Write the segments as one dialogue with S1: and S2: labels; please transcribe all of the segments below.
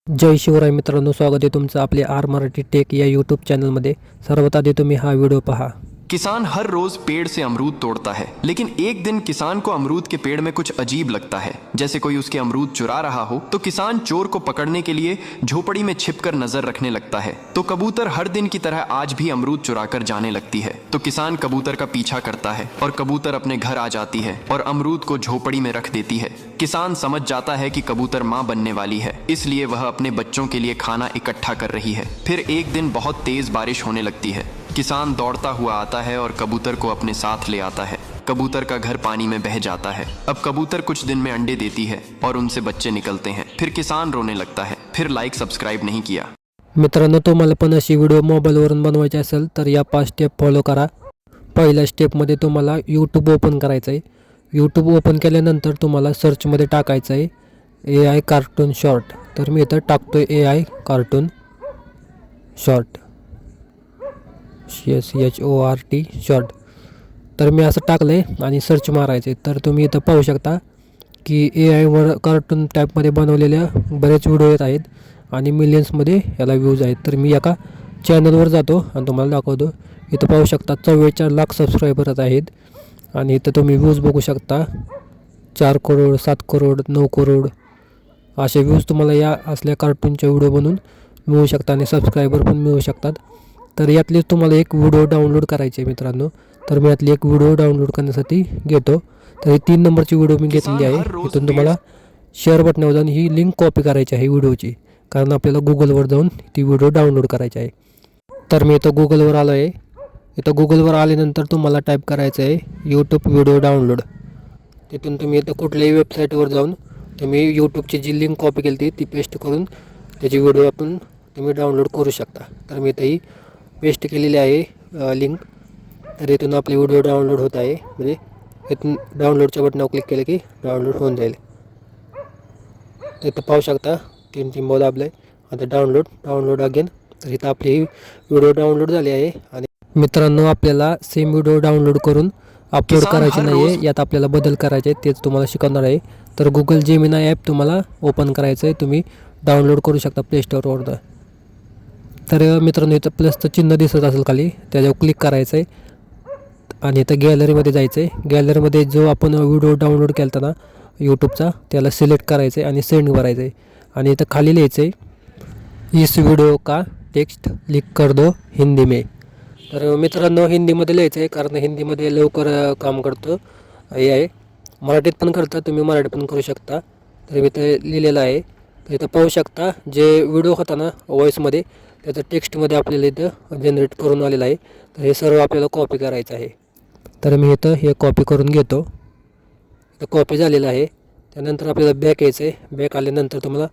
S1: जय शिवराय मित्रांनो, स्वागत आहे तुमचं आपले आर मराठी टेक या यूट्यूब चॅनलमध्ये। सर्वात आधी तुम्ही हा व्हिडिओ पहा।
S2: किसान हर रोज पेड़ से अमरूद तोड़ता है, लेकिन एक दिन किसान को अमरूद के पेड़ में कुछ अजीब लगता है, जैसे कोई उसके अमरूद चुरा रहा हो। तो किसान चोर को पकड़ने के लिए झोपड़ी में छिपकर नजर रखने लगता है। तो कबूतर हर दिन की तरह आज भी अमरूद चुराकर जाने लगती है। तो किसान कबूतर का पीछा करता है और कबूतर अपने घर आ जाती है और अमरूद को झोपड़ी में रख देती है। किसान समझ जाता है कि कबूतर माँ बनने वाली है, इसलिए वह अपने बच्चों के लिए खाना इकट्ठा कर रही है। फिर एक दिन बहुत तेज बारिश होने लगती है। किसान दौड़ता हुआ आता है और कबूतर को अपने साथ ले आता है। कबूतर का घर पानी में बह जाता है। अब कबूतर कुछ दिन में अंडे देती है और उनसे बच्चे निकलते हैं। फिर किसान रोने लगता है। फिर लाइक सब्सक्राइब नहीं किया।
S1: मित्रांनो, तुम्हाला पण अशी व्हिडिओ मोबाईलवरून बनवायची असेल तर या 5 स्टेप फॉलो करा। पहिल्या स्टेपमध्ये तुम्हाला यूट्यूब ओपन करायचं आहे। यूट्यूब ओपन केल्यानंतर तुम्हाला सर्चमध्ये टाकायचं आहे AI कार्टून शॉर्ट। तर मी इथं टाकतोय AI cartoon short, SHORT short. तर मी असं टाकलं आहे आणि सर्च मारायचं आहे। तर तुम्ही इथं पाहू शकता की AI कार्टून टाईपमध्ये बनवलेल्या बरेच व्हिडिओ येत आहेत आणि मिलियन्समध्ये याला व्ह्यूज आहेत। तर मी एका चॅनलवर जातो आणि तुम्हाला दाखवतो। इथं पाहू शकता 44 लाख सबस्क्रायबर्स आहेत आणि इथं तुम्ही व्ह्यूज बघू शकता 4 करोड, 7 करोड, 9 करोड असे व्ह्यूज तुम्हाला या असल्या कार्टूनचे व्हिडिओ बनवून मिळू शकतात आणि सबस्क्रायबर पण मिळू शकतात। तर यातले तुम्हाला एक व्हिडिओ डाउनलोड करायचे मित्रांनो। तर मी यातली एक व्हिडिओ डाउनलोड करण्यासाठी घेतो। तर ही 3 नंबरची व्हिडिओ मी घेतलेली आहे। इथून तुम्हाला शेअर बटनावर जाऊन ही लिंक कॉपी करायची आहे व्हिडिओची, कारण आपल्याला गुगलवर जाऊन ती व्हिडिओ डाउनलोड करायची आहे। तर मी इथं गुगलवर आलो आहे। इथं गुगलवर आल्यानंतर तुम्हाला टाईप करायचं आहे यूट्यूब व्हिडिओ डाउनलोड। तिथून तुम्ही इथं कुठल्याही वेबसाईटवर जाऊन तुम्ही यूट्यूबची जी लिंक कॉपी केली ती पेस्ट करून त्याची व्हिडिओ आपण तुम्ही डाउनलोड करू शकता। तर मी इथं ही पेस्ट केलेली आहे लिंक। तर इथून आपली व्हिडिओ डाउनलोड होत आहे, म्हणजे इथून डाउनलोडच्या बटनावर क्लिक केलं की डाउनलोड होऊन जाईल। इथं पाहू शकता 3 चिंबो दाबलं आहे। आता डाउनलोड अगेन। तर इथं आपली ही व्हिडिओ डाउनलोड झाली आहे। आणि मित्रांनो, आपल्याला सेम व्हिडिओ डाउनलोड करून अपलोड करायची नाही आहे, यात आपल्याला बदल करायचे आहेत, तेच तुम्हाला शिकवणार आहे। तर गुगल जेमिनाय ॲप तुम्हाला ओपन करायचं आहे, तुम्ही डाउनलोड करू शकता प्ले स्टोअरवरून। तर मित्रांनो, इथं प्लसचं चिन्ह दिसत असेल खाली, त्याच्यावर क्लिक करायचं आहे आणि इथं गॅलरीमध्ये जायचं आहे। गॅलरीमध्ये जो आपण व्हिडिओ डाउनलोड केला होता ना यूट्यूबचा, त्याला सिलेक्ट करायचं आहे आणि सेंड करायचं आहे। आणि इथं खाली लिहायचं आहे इस व्हिडिओ का टेक्स्ट लिख कर दो हिंदी में। तर मित्रांनो, हिंदीमध्ये लिहायचं आहे, कारण हिंदीमध्ये लवकर काम करतो AI। मराठीत पण करता, तुम्ही मराठीत पण करू शकता। तर मी इथं लिहिलेलं आहे। तर इथं पाहू शकता जे व्हिडिओ होता ना व्हॉईसमध्ये, त्याचं टेक्स्टमध्ये आपल्याला इथं जनरेट करून आलेलं आहे। तर हे सर्व आपल्याला कॉपी करायचं आहे। तर मी इथं हे कॉपी करून घेतो। इथं कॉपी झालेलं आहे। त्यानंतर आपल्याला बॅक यायचं आहे। बॅक आल्यानंतर तुम्हाला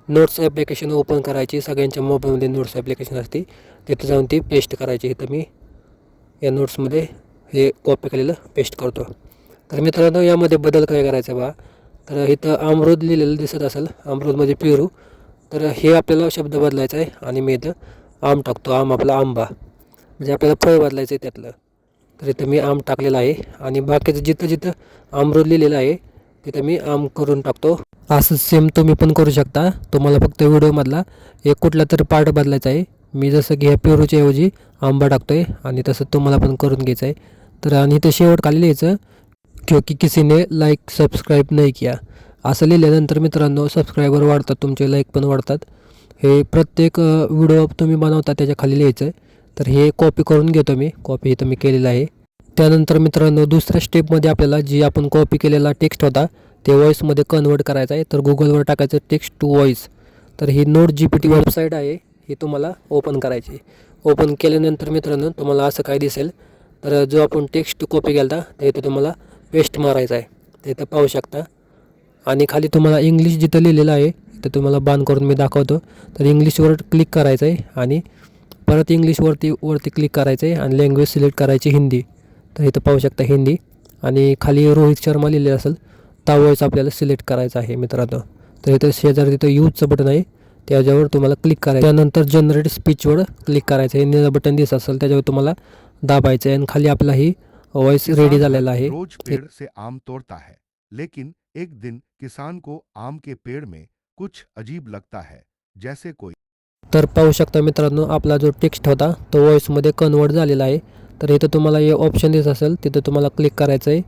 S1: नोट्स ॲप्लिकेशन ओपन करायची। सगळ्यांच्या मोबाईलमध्ये नोट्स ॲप्लिकेशन असते, तिथं जाऊन ती पेस्ट करायची। इथं मी या नोट्समध्ये हे कॉपी केलेलं पेस्ट करतो। तर मित्रांनो, यामध्ये बदल काय करायचा बा, तर इथं अमरूद लिहिलेलं दिसत असेल, अमरूद म्हणजे पेरू। तर हे आपल्याला शब्द बदलायचा आहे आणि मी इथं आम टाकतो। आम आपला आंबा, म्हणजे आपल्याला फळ बदलायचं आहे त्यातलं। तर इथं मी आम टाकलेलं आहे आणि बाकीचं जिथं जिथं अमरूद लिहिलेलं आहे तिथं मी आम करून टाकतो। असं सेम तुम्ही पण करू शकता। तुम्हाला फक्त व्हिडिओमधला एक कुठला तरी पार्ट बदलायचा आहे। मी जसं की ह्या पेरूच्या ऐवजी आंबा टाकतो आहे आणि तसं तुम्हाला पण करून घ्यायचं आहे। तर आणि इथं शेवट खाली लिहायचं क्योंकि किसी ने लाईक सबस्क्राईब नाही किया, असं लिहिल्यानंतर मित्रांनो सबस्क्रायबर वाढतात, तुमचे लाईक पण वाढतात। हे प्रत्येक व्हिडिओ तुम्ही बनवता त्याच्या खाली लिहायचं आहे। तर हे कॉपी करून घेतो मी, कॉपी इथं मी केलेलं आहे। त्यानंतर मित्रांनो, दुसऱ्या स्टेपमध्ये आपल्याला जी आपण कॉपी केलेला टेक्स्ट होता ते व्हॉईसमध्ये कन्वर्ट करायचं आहे। तर गुगलवर टाकायचं टेक्स्ट टू व्हॉईस। तर ही NoteGPT वेबसाईट आहे, ही तुम्हाला ओपन करायची। ओपन केल्यानंतर मित्रांनो तुम्हाला असं काय दिसेल, तर जो आपण टेक्स्ट कॉपी केला होता ते इथं तुम्हाला पेस्ट मारायचा आहे, ते इथं पाहू शकता। आणि खाली तुम्हाला इंग्लिश जिथं लिहिलेलं आहे तर तुम्हाला बाण करून मी दाखवतो। तर इंग्लिशवर क्लिक करायचं आहे आणि परत इंग्लिशवरती क्लिक करायचं आहे आणि लँग्वेज सिलेक्ट करायची हिंदी। तर इथं पाहू शकता हिंदी आणि खाली रोहित शर्मा लिहिलेलं असेल, त्या व्हॉईस आपल्याला सिलेक्ट करायचा आहे मित्रांनो। तर इथं शेजारी तिथं यूजचं बटन आहे, त्याच्यावर तुम्हाला क्लिक करायचं। त्यानंतर जनरेट स्पीचवर क्लिक करायचं आहे, निळं बटन दिसत असेल त्याच्यावर तुम्हाला दाबायचं आहे आणि खाली आपला ही व्हॉईस रेडी झालेला आहे।
S3: रोज पेड़ से आम तोड़ता है, लेकिन एक दिन किसान को आम के पेड़ में कुछ अजीब लगता है। जैसे कोई
S1: तर पाहू शकता मित्रांनो, आपला जो टेक्स्ट होता तो व्हॉईसमध्ये कन्वर्ट झालेला आहे. तर इथं तुम्हाला हे ऑप्शन दिसत असेल, तिथं तुम्हाला क्लिक करायचं आहे.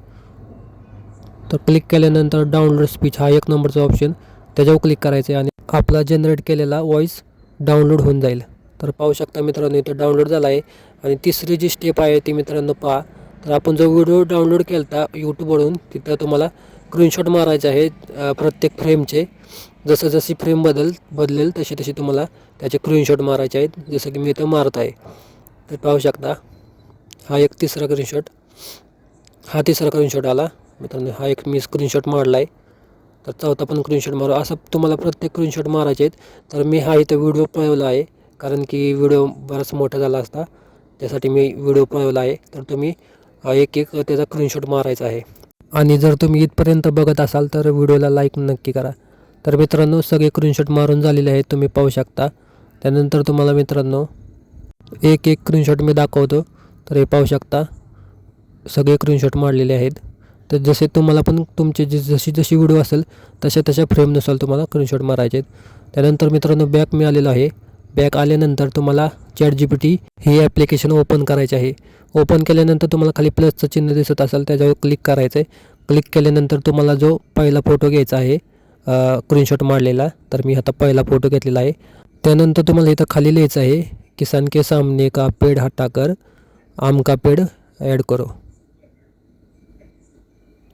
S1: तर क्लिक केल्यानंतर डाउनलोड स्पीच हा एक नंबरचा ऑप्शन, त्याच्यावर क्लिक करायचं आहे आणि आपला जनरेट केलेला व्हॉईस डाउनलोड होऊन जाईल. तर पाहू शकता मित्रांनो, इथं डाउनलोड झाला आहे. आणि तिसरी जी स्टेप आहे ती मित्रांनो पहा. तर आपण जो व्हिडिओ डाउनलोड केला होता यूट्यूबवरून, तिथं तुम्हाला स्क्रीनशॉट मारायचे आहेत प्रत्येक फ्रेमचे. जसं जशी फ्रेम बदलेल तशी तशी तुम्हाला त्याचे स्क्रीनशॉट मारायचे आहेत, जसं की मी इथं मारत आहे. तर पाहू शकता, हा एक तिसरा स्क्रीनशॉट, हा तिसरा स्क्रीनशॉट आला मित्रांनो, हा एक मी स्क्रीनशॉट मारला आहे. तर चौथा पण स्क्रीनशॉट मारू, असं तुम्हाला प्रत्येक स्क्रीनशॉट मारायचे आहेत. तर मी हा इथं व्हिडिओ पळवला आहे, कारण की व्हिडिओ बराच मोठा झाला असता, त्यासाठी मी व्हिडिओ पळवला आहे. तर तुम्ही एक एक त्याचा स्क्रीनशॉट मारायचा आहे. आणि जर तुम्ही इथपर्यंत बघत असाल तर व्हिडिओला लाईक नक्की करा. तर मित्रांनो, सगळे स्क्रीनशॉट मारून झालेले आहेत, तुम्ही पाहू शकता. त्यानंतर तुम्हाला मित्रांनो एक एक स्क्रीनशॉट मी दाखवतो. तर हे पाहू शकता, सगळे स्क्रीनशॉट मारलेले आहेत. तर जसे तुम्हाला पण तुमचे जशी जशी व्हिडिओ असेल तशा फ्रेमनुसार तुम्हाला स्क्रीनशॉट मारायचे आहेत. त्यानंतर मित्रांनो बॅक मिळालेलं आहे. बॅक आल्यानंतर तुम्हाला ChatGPT ही ॲप्लिकेशन ओपन करायची आहे. ओपन केल्यानंतर तुम्हाला खाली प्लसचं चिन्ह दिसत असेल, त्याच्यावर क्लिक करायचं आहे. क्लिक केल्यानंतर तुम्हाला जो पहिला फोटो घ्यायचा आहे स्क्रीनशॉट मारलेला, तर मी आता पहिला फोटो घेतलेला आहे. त्यानंतर तुम्हाला इथं खाली लिहायचं आहे, किसान के सामने का पेड़ हटाकर आम का पेड़ ॲड करो.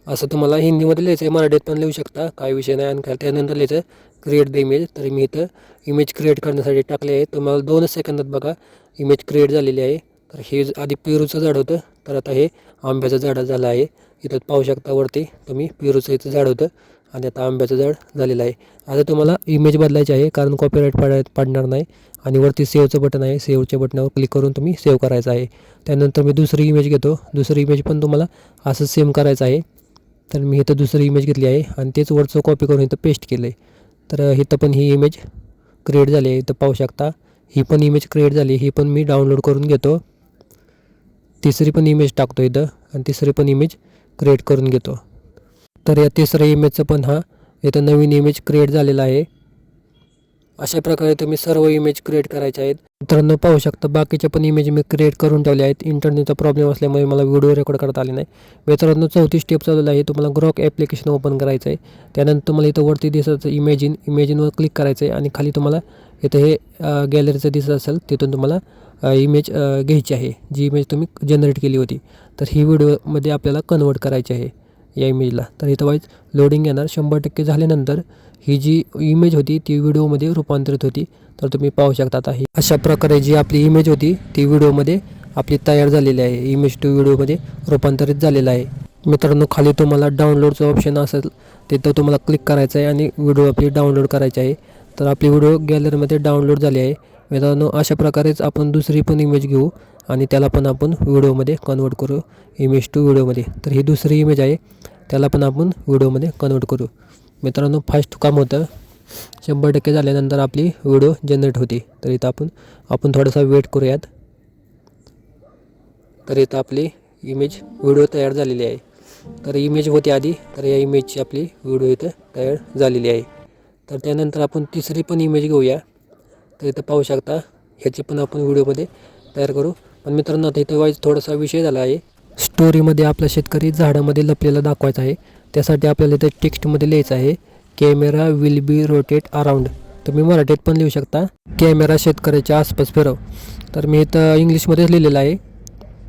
S1: असं तुम्हाला हिंदीमध्ये लिहायचं आहे, मराठीत पण लिहू शकता, काही विषय नाही. आणि त्यानंतर लिहायचं क्रिएट द इमेज. तर मी इथं इमेज क्रिएट करण्यासाठी टाकले आहे. तुम्हाला 2च सेकंदात बघा इमेज क्रिएट झालेली आहे. तर हे आधी पेरूचं झाड होतं, तर आता हे आंब्याचं झाड झालं आहे. इथं पाहू शकता वरती तुम्ही, पेरूचं इथं झाड होतं आणि आता आंब्याचं झाड झालेलं आहे. आता तुम्हाला इमेज बदलायची आहे, कारण कॉपीराईट पडणार नाही. आणि वरती सेव्हचं बटन आहे, सेव्हच्या बटनावर क्लिक करून तुम्ही सेव्ह करायचं आहे. त्यानंतर मी दुसरी इमेज घेतो, दुसरी इमेज पण तुम्हाला असं सेम करायचं आहे. तर मी इथं दुसरी इमेज घेतली आहे आणि तेच वरचं कॉपी करून इथं पेस्ट केलं आहे. तर इथं पण ही इमेज क्रिएट झाली आहे, इथं पाहू शकता. ही पण इमेज क्रिएट झाली, ही पण मी डाउनलोड करून घेतो. तिसरी पण इमेज टाकतो इथं आणि तिसरी पण इमेज क्रिएट करून घेतो. तर या तिसऱ्या इमेजचं पण इथं नवीन इमेज क्रिएट झालेला आहे. अशा प्रकारे तुम्ही सर्व इमेज क्रिएट करायचे आहेत. मित्रांनो पाहू शकता, बाकीच्या पण इमेज मी क्रिएट करून ठेवले आहेत. इंटरनेटचा प्रॉब्लेम असल्यामुळे मला व्हिडिओ रेकॉर्ड करता आले नाही. मित्रांनो, चौथी स्टेप चालू आहे, तुम्हाला ग्रॉक ॲप्लिकेशन ओपन करायचं आहे. त्यानंतर तुम्हाला इथं वरती दिसायचं इमेजिनवर क्लिक करायचं आहे आणि खाली तुम्हाला इथं हे गॅलरीचं दिसत असेल, तिथून तुम्हाला इमेज घ्यायची आहे, जी इमेज तुम्ही जनरेट केली होती. तर ही व्हिडिओमध्ये आपल्याला कन्वर्ट करायची आहे या इमेजला. तर इथं वाईज लोडिंग येणार. 100% झाल्यानंतर ही जी इमेज होती ती व्हिडिओमध्ये रूपांतरित होती. तर तुम्ही पाहू शकता आता ही अशा प्रकारे जी आपली इमेज होती ती व्हिडिओमध्ये आपली तयार झालेली आहे. इमेज टू व्हिडिओमध्ये रूपांतरित झालेला आहे. मित्रांनो, खाली तुम्हाला डाउनलोडचं ऑप्शन असेल, तिथं तुम्हाला क्लिक करायचं आहे आणि व्हिडिओ आपली डाउनलोड करायची आहे. तर आपली व्हिडिओ गॅलरीमध्ये डाउनलोड झाली आहे. मित्रांनो, अशा प्रकारेच आपण दुसरी पण इमेज घेऊ आणि त्याला पण आपण व्हिडिओमध्ये कन्वर्ट करू, इमेज टू व्हिडिओमध्ये. तर ही दुसरी इमेज आहे, त्याला पण आपण व्हिडिओमध्ये कन्वर्ट करू. मित्रांनो, फास्ट काम होतं. 100% झाल्यानंतर आपली व्हिडिओ जनरेट होती. तर इथं आपण थोडासा वेट करूयात. तर इथं आपली इमेज व्हिडिओ तयार झालेली आहे. तर इमेज होती आधी, तर या इमेजची आपली व्हिडिओ इथं तयार झालेली आहे. तर त्यानंतर आपण तिसरी पण इमेज घेऊया. तर इथं पाहू शकता, ह्याची पण आपण व्हिडिओमध्ये तयार करू. पण मित्रांनो, आता इथं वाईज थोडासा विषय झाला आहे. स्टोरीमध्ये आपला शेतकरी झाडामध्ये लपलेला दाखवायचा आहे. त्यासाठी आपल्याला इथं टेक्स्टमध्ये लिहायचं आहे, camera will be rotate around. तुम्ही मराठीत पण लिहू शकता, कॅमेरा शेतकऱ्याच्या आसपास फिरव. तर मी इथं इंग्लिशमध्येच लिहिलेलं आहे.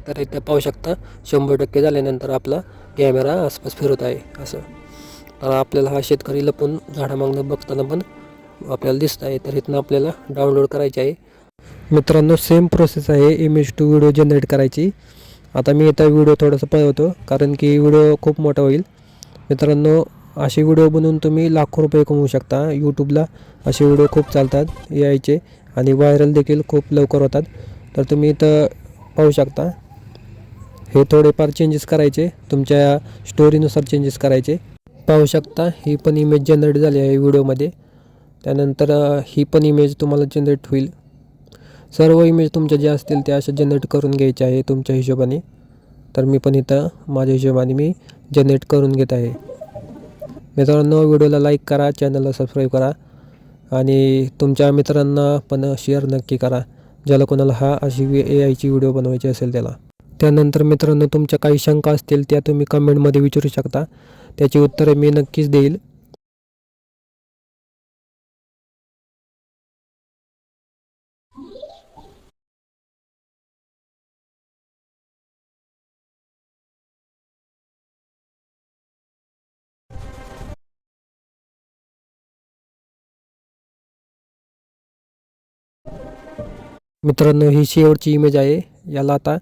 S1: तर इथं पाहू शकता, 100% झाल्यानंतर आपला कॅमेरा आसपास फिरत आहे असं. तर आपल्याला हा शेतकरी लपून झाडामागनं बघताना पण आपल्याला दिसत आहे. तर इथनं आपल्याला डाउनलोड करायची आहे. मित्रांनो, सेम प्रोसेस आहे इमेज टू व्हिडिओ जनरेट करायची. आता मी इथं व्हिडिओ थोडंसं पळवतो, कारण की व्हिडिओ खूप मोठा होईल. मित्रांनो, असे व्हिडिओ बनवून तुम्ही लाखो रुपये कमवू शकता. यूट्यूबला असे व्हिडिओ खूप चालतात यायचे आणि व्हायरल देखील खूप लवकर होतात. तर तुम्ही इथं पाहू शकता, हे थोडेफार चेंजेस करायचे, तुमच्या स्टोरीनुसार चेंजेस करायचे. पाहू शकता, ही पण इमेज जनरेट झाली आहे व्हिडिओमध्ये. त्यानंतर ही पण इमेज तुम्हाला जनरेट होईल. सर्व इमेज तुमच्या ज्या असतील त्या अशा जनरेट करून घ्यायच्या आहे तुमच्या हिशोबाने. तर मी पण इथं माझ्या हिशोबाने मी जनरेट करून घेत आहे. मित्रांनो, व्हिडिओला लाईक करा, चॅनलला सबस्क्राईब करा आणि तुमच्या मित्रांना पण शेअर नक्की करा, ज्याला कोणाला अशी AI ची व्हिडिओ बनवायची असेल त्याला. त्यानंतर मित्रांनो, तुमच्या काही शंका असतील त्या तुम्ही कमेंटमध्ये विचारू शकता, त्याची उत्तरे मी नक्कीच देईल. मित्रांनो, ही शेवटची इमेज आहे. याला आता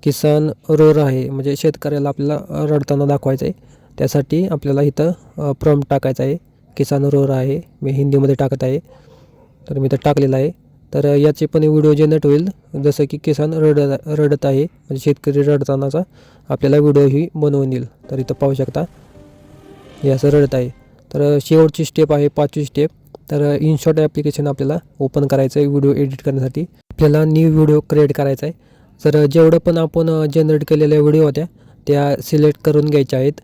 S1: किसान रोर आहे, म्हणजे शेतकऱ्याला आपल्याला रडताना दाखवायचं आहे. त्यासाठी आपल्याला इथं प्रॉम्प्ट टाकायचा आहे. किसान रोर आहे, मी हिंदीमध्ये टाकत आहे. तर मी इथं टाकलेलं आहे. तर याचे पण व्हिडिओ जनरेट होईल, जसं की किसान रडत आहे, म्हणजे शेतकरी रडतानाचा आपल्याला व्हिडिओही बनवून येईल. तर इथं पाहू शकता, हे असं रडत आहे. तर शेवटची स्टेप आहे, 5वी स्टेप. तर इनशॉट ॲप्लिकेशन आपल्याला ओपन करायचं आहे व्हिडिओ एडिट करण्यासाठी. आपल्याला न्यू व्हिडिओ क्रिएट करायचा आहे. तर जेवढं पण आपण जनरेट केलेल्या व्हिडिओ होत्या त्या सिलेक्ट करून घ्यायच्या आहेत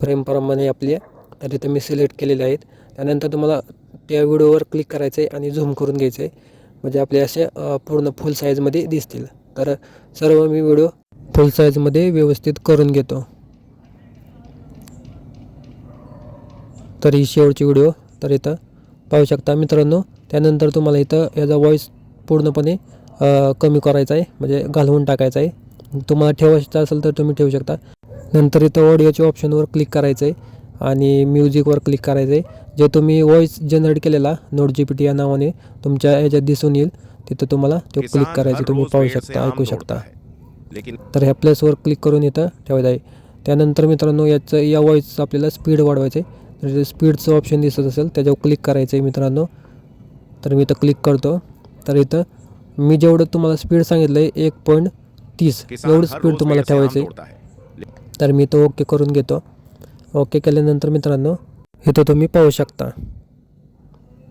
S1: फ्रेमप्रमाणे आपल्या. तर इथं मी सिलेक्ट केलेल्या आहेत. त्यानंतर तुम्हाला त्या व्हिडिओवर क्लिक करायचं आहे आणि झूम करून घ्यायचं आहे, म्हणजे आपले असे पूर्ण फुल साईजमध्ये दिसतील. तर सर्व मी व्हिडिओ फुल साईजमध्ये व्यवस्थित करून घेतो. तर ही शेवटची व्हिडिओ तर इथं पाहू शकता मित्रांनो. त्यानंतर तुम्हाला इथं याचा व्हॉईस पूर्णपणे कमी करायचा आहे, म्हणजे घालवून टाकायचा आहे. तुम्हाला ठेवायचं असेल तर तुम्ही ठेवू शकता. नंतर इथं ऑडिओच्या ऑप्शनवर क्लिक करायचं आहे आणि म्युझिकवर क्लिक करायचं आहे. जे तुम्ही व्हॉईस जनरेट केलेला NoteGPT या नावाने तुमच्या ह्याच्यात दिसून येईल, तिथं तुम्हाला तो क्लिक करायचं. तुम्ही पाहू शकता, ऐकू शकता. तर ह्या प्लसवर क्लिक करून इथं ठेवायचं आहे. त्यानंतर मित्रांनो, या व्हॉईसचं आपल्याला स्पीड वाढवायचं आहे. तर स्पीडचं ऑप्शन दिसत असेल त्याच्यावर क्लिक करायचं आहे मित्रांनो. तर मी इथं क्लिक करतो. तर इथं मी जेवढं तुम्हाला स्पीड सांगितलं आहे 1.30 एवढं स्पीड तुम्हाला ठेवायचं आहे. तर मी तो ओके करून घेतो. ओके केल्यानंतर मित्रांनो, इथं तुम्ही पाहू शकता.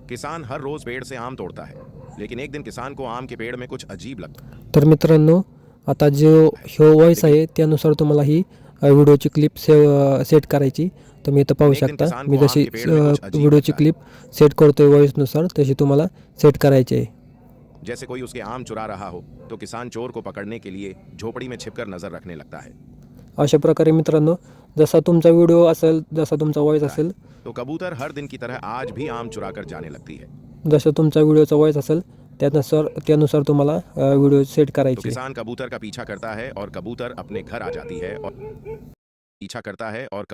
S4: किसान हर रोज पेड़ से आम तोड़ता है, लेकिन एक दिन किसान को आम के पेड़ में कुछ अजीब लगता है.
S1: तर मित्रांनो, आता जो व्हॉईस आहे त्यानुसार तुम्हाला ही व्हिडिओची क्लिप सेट करायची. तर मी इथं पाहू शकता, मी जशी व्हिडिओची क्लिप सेट करतोय व्हॉईसनुसार तशी तुम्हाला सेट करायची आहे.
S4: जैसे कोई उसके आम चुरा रहा हो तो किसान चोर को पकड़ने के लिए झोपड़ी में छिपकर नजर रखने लगता है.
S1: अशा प्रकारे मित्रांनो, जसा तुमचा व्हिडिओ असेल, जसा तुमचा व्हॉईस असेल,
S4: तो कबूतर हर दिन की तरह आज भी आम चुरा कर जाने लगती है.
S1: जसं तुमचा व्हिडिओचा व्हॉईस असेल त्यानुसार तुम्हाला व्हिडिओ सेट
S4: तो
S1: करायची.
S4: किसान कबूतर का पीछा करता है और कबूतर अपने घर आ जाती है और पीछा करता है और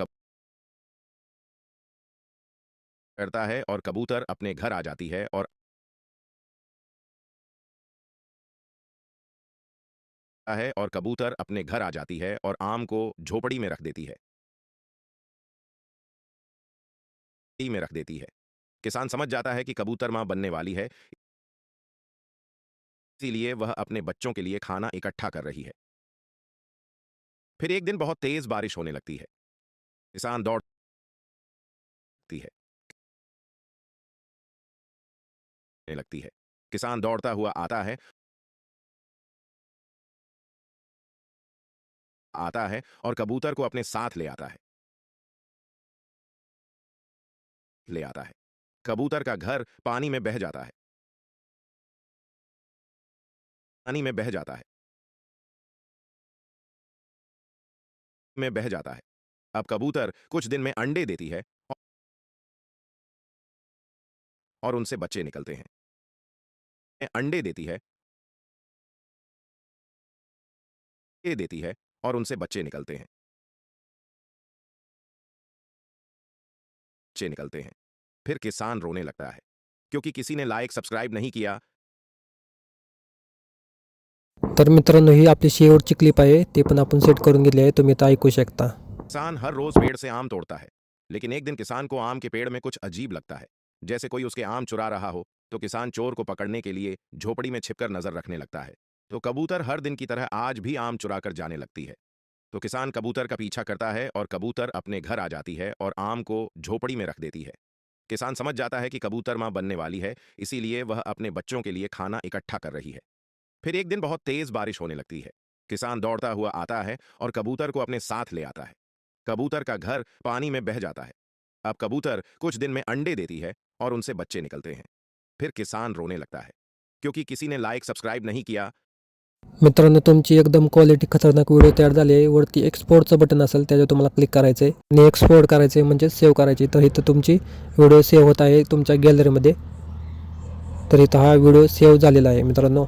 S4: कबूतर अपने घर आ जाती है और कबूतर अपने घर आ जाती है और आम को झोपड़ी में रख देती है. किसान समझ जाता है कि कबूतर मां बनने वाली है, इसीलिए वह अपने बच्चों के लिए खाना इकट्ठा कर रही है. फिर एक दिन बहुत तेज बारिश होने लगती है. किसान लगती है. किसान दौड़ता हुआ आता है और कबूतर को अपने साथ ले आता है. कबूतर का घर पानी में बह जाता है. अब कबूतर कुछ दिन में अंडे देती है और उनसे बच्चे निकलते हैं. अंडे देती है और उनसे बच्चे निकलते हैं. फिर किसान रोने लगता है क्योंकि किसी ने लाइक सब्सक्राइब नहीं किया.
S1: तर मित्रांनो, ही आपली शेवटची क्लिप आहे, ते पण आपण सेट करून घेतली आहे. तुम्ही इथं ऐकू शकता.
S4: किसान हर रोज पेड़ से आम तोड़ता है, लेकिन एक दिन किसान को आम के पेड़ में कुछ अजीब लगता है. जैसे कोई उसके आम चुरा रहा हो तो किसान चोर को पकड़ने के लिए झोपड़ी में छिपकर नजर रखने लगता है. तो कबूतर हर दिन की तरह आज भी आम चुरा कर जाने लगती है. तो किसान कबूतर का पीछा करता है और कबूतर अपने घर आ जाती है और आम को झोपड़ी में रख देती है. किसान समझ जाता है कि कबूतर मां बनने वाली है, इसीलिए वह अपने बच्चों के लिए खाना इकट्ठा कर रही है. फिर एक दिन बहुत तेज बारिश होने लगती है. किसान दौड़ता हुआ आता है और कबूतर को अपने साथ ले आता है. कबूतर का घर पानी में बह जाता है. अब कबूतर कुछ दिन में अंडे देती है और उनसे बच्चे निकलते हैं। फिर किसान रोने लगता है क्योंकि किसी ने लाइक सब्सक्राइब नहीं किया।
S1: मित्रांनो, तुमची एकदम क्वालिटी खतरनाक व्हिडिओ तयार झाली आहे. वरती एक्सपोर्टचं बटन असेल त्याच्यावर तुम्हाला क्लिक करायचं आहे आणि एक्सपोर्ट करायचं आहे म्हणजे सेव्ह करायची. तर इथं तुमची व्हिडिओ सेव्ह होत आहे तुमच्या गॅलरीमध्ये. तर इथं हा व्हिडिओ सेव्ह झालेला आहे मित्रांनो.